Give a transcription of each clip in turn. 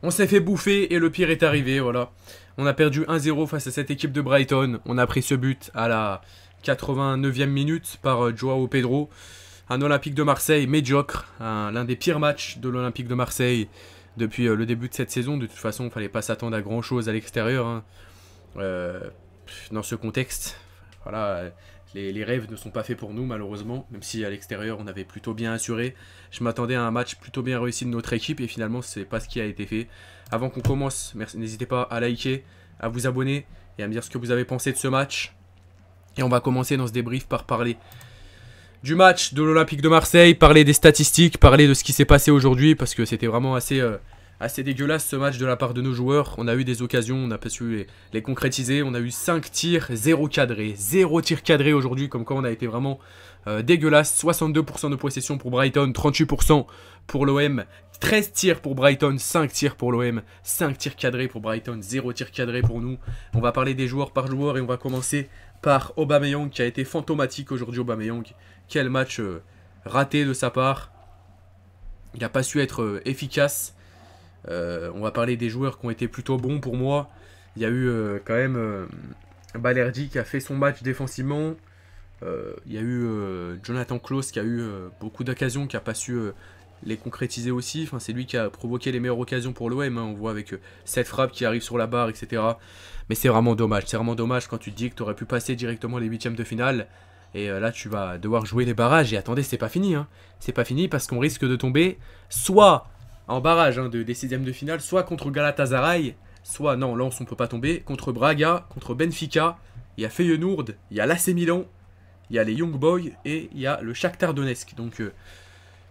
On s'est fait bouffer et le pire est arrivé, voilà. On a perdu 1-0 face à cette équipe de Brighton. On a pris ce but à la 89e minute par Joao Pedro. Un Olympique de Marseille médiocre, l'un des pires matchs de l'Olympique de Marseille depuis le début de cette saison. De toute façon, il ne fallait pas s'attendre à grand chose à l'extérieur, hein. Euh, Dans ce contexte, voilà, les rêves ne sont pas faits pour nous malheureusement, même si à l'extérieur on avait plutôt bien assuré. Je m'attendais à un match plutôt bien réussi de notre équipe et finalement c'est pas ce qui a été fait. Avant qu'on commence, n'hésitez pas à liker, à vous abonner et à me dire ce que vous avez pensé de ce match. Et on va commencer dans ce débrief par parler du match de l'Olympique de Marseille, parler des statistiques, parler de ce qui s'est passé aujourd'hui parce que c'était vraiment assez dégueulasse ce match de la part de nos joueurs. On a eu des occasions, on n'a pas su les concrétiser. On a eu 5 tirs, 0 cadré. 0 tir cadré aujourd'hui, comme quoi on a été vraiment dégueulasse. 62% de possession pour Brighton, 38% pour l'OM. 13 tirs pour Brighton, 5 tirs pour l'OM. 5 tirs cadrés pour Brighton, 0 tir cadré pour nous. On va parler des joueurs par joueur et on va commencer par Aubameyang qui a été fantomatique aujourd'hui. Aubameyang, quel match raté de sa part. Il n'a pas su être efficace. On va parler des joueurs qui ont été plutôt bons pour moi. Il y a eu quand même Balerdi qui a fait son match défensivement. Il y a eu Jonathan Klaus qui a eu beaucoup d'occasions, qui n'a pas su les concrétiser aussi. Enfin, c'est lui qui a provoqué les meilleures occasions pour l'OM, hein. On voit avec cette frappe qui arrive sur la barre, etc. Mais c'est vraiment dommage. C'est vraiment dommage quand tu te dis que tu aurais pu passer directement les huitièmes de finale. Et là, tu vas devoir jouer les barrages. Et attendez, c'est pas fini, hein. C'est pas fini parce qu'on risque de tomber soit en barrage, hein, des sixièmes de finale, soit contre Galatasaray, soit, non, Lens on peut pas tomber, contre Braga, contre Benfica, il y a Feyenoord, il y a l'AC Milan, il y a les Young Boys et il y a le Shakhtar Donetsk. Donc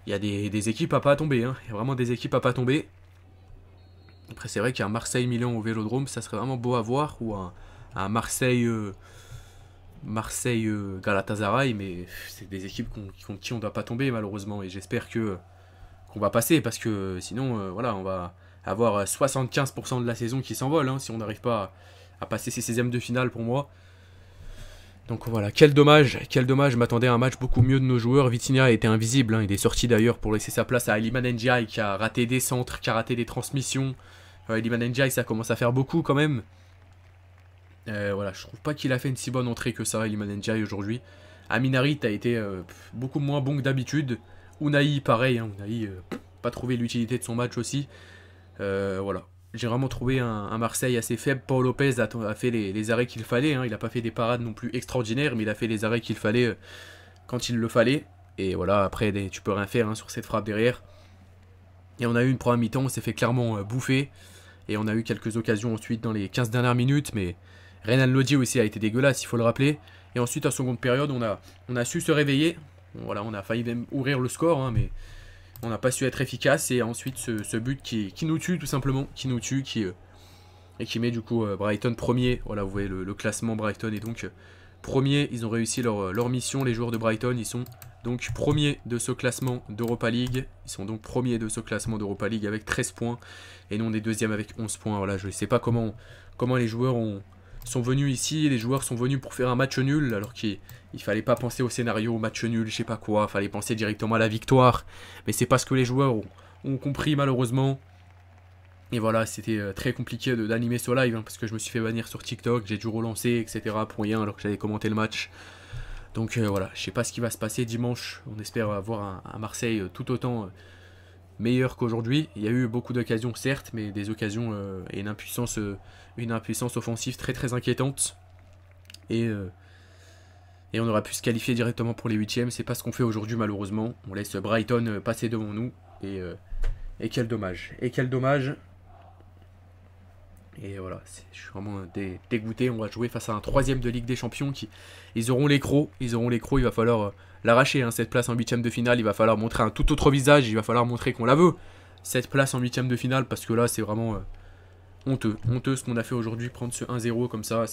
il y a des équipes à pas tomber, hein. Il y a vraiment des équipes à pas tomber. Après c'est vrai qu'il y a un Marseille-Milan au Vélodrome, ça serait vraiment beau à voir, ou un Marseille... Galatasaray, mais c'est des équipes contre qui on ne doit pas tomber malheureusement, et j'espère qu'on va passer parce que sinon voilà, on va avoir 75% de la saison qui s'envole, hein, si on n'arrive pas à passer ces 16e de finale pour moi. Donc voilà, quel dommage, je m'attendais à un match beaucoup mieux de nos joueurs. Vitinha a été invisible, hein. Il est sorti d'ailleurs pour laisser sa place à Iliman Ndiaye qui a raté des centres, qui a raté des transmissions. Iliman Ndiaye ça commence à faire beaucoup quand même. Voilà, je trouve pas qu'il a fait une si bonne entrée que ça, Iliman Ndiaye aujourd'hui. Aminarit a été beaucoup moins bon que d'habitude. Unai, pareil, hein, Unai, pas trouvé l'utilité de son match aussi. Voilà, j'ai vraiment trouvé un Marseille assez faible. Paul Lopez a fait les arrêts qu'il fallait, hein. Il n'a pas fait des parades non plus extraordinaires, mais il a fait les arrêts qu'il fallait quand il le fallait. Et voilà, après, tu peux rien faire, hein, sur cette frappe derrière. Et on a eu une première mi-temps, on s'est fait clairement bouffer. Et on a eu quelques occasions ensuite dans les 15 dernières minutes, mais Renan Lodi aussi a été dégueulasse, il faut le rappeler. Et ensuite, en seconde période, on a su se réveiller. Voilà, on a failli même ouvrir le score, hein, mais on n'a pas su être efficace. Et ensuite, ce but qui nous tue, tout simplement. Qui nous tue, et qui met du coup Brighton premier. Voilà, vous voyez le classement. Brighton est donc premier. Ils ont réussi leur mission, les joueurs de Brighton. Ils sont donc premiers de ce classement d'Europa League. Ils sont donc premiers de ce classement d'Europa League avec 13 points. Et nous, on est deuxième avec 11 points. Voilà, je ne sais pas comment les joueurs sont venus ici. Les joueurs sont venus pour faire un match nul, alors qu'il fallait pas penser au scénario, au match nul, je sais pas quoi. Il fallait penser directement à la victoire. Mais c'est pas ce que les joueurs ont compris, malheureusement. Et voilà, c'était très compliqué d'animer ce live, hein, parce que je me suis fait bannir sur TikTok, j'ai dû relancer, etc. pour rien, alors que j'avais commenté le match. Donc voilà, je sais pas ce qui va se passer dimanche. On espère avoir un Marseille tout autant meilleur qu'aujourd'hui. Il y a eu beaucoup d'occasions, certes, mais des occasions et une impuissance offensive très très inquiétante. Et on aura pu se qualifier directement pour les huitièmes. C'est pas ce qu'on fait aujourd'hui, malheureusement. On laisse Brighton passer devant nous. Et quel dommage. Et quel dommage. Et voilà, je suis vraiment dégoûté. On va jouer face à un troisième de Ligue des Champions. Ils auront les crocs. Il va falloir l'arracher, hein, cette place en huitième de finale. Il va falloir montrer un tout autre visage. Il va falloir montrer qu'on la veut, cette place en huitième de finale. Parce que là, c'est vraiment honteux. Honteux ce qu'on a fait aujourd'hui. Prendre ce 1-0 comme ça,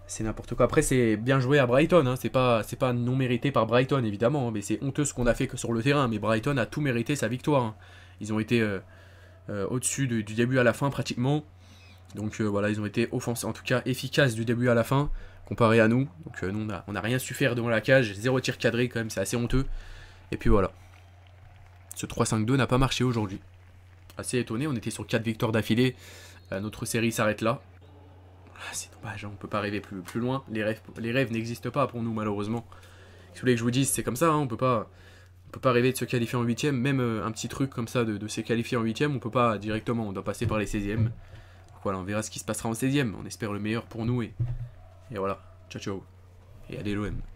c'est n'importe quoi. Après, c'est bien joué à Brighton, hein. C'est pas non mérité par Brighton, évidemment, hein. Mais c'est honteux ce qu'on a fait que sur le terrain. Mais Brighton a tout mérité sa victoire, hein. Ils ont été au-dessus du début à la fin, pratiquement. Donc voilà, ils ont été en tout cas efficaces du début à la fin, comparé à nous. Donc nous, on n'a rien su faire devant la cage. 0 tir cadré, quand même, c'est assez honteux. Et puis voilà. Ce 3-5-2 n'a pas marché aujourd'hui. assez étonné. On était sur 4 victoires d'affilée. Notre série s'arrête là. C'est dommage, hein, on peut pas rêver plus loin. Les rêves n'existent pas pour nous, malheureusement. Si vous voulez que je vous dise, c'est comme ça, hein, on peut pas rêver de se qualifier en 8ème. Même un petit truc comme ça de se qualifier en 8ème, on peut pas directement. On doit passer par les 16e. Donc voilà, on verra ce qui se passera en 16e. On espère le meilleur pour nous. Et voilà, ciao ciao. Et allez l'OM.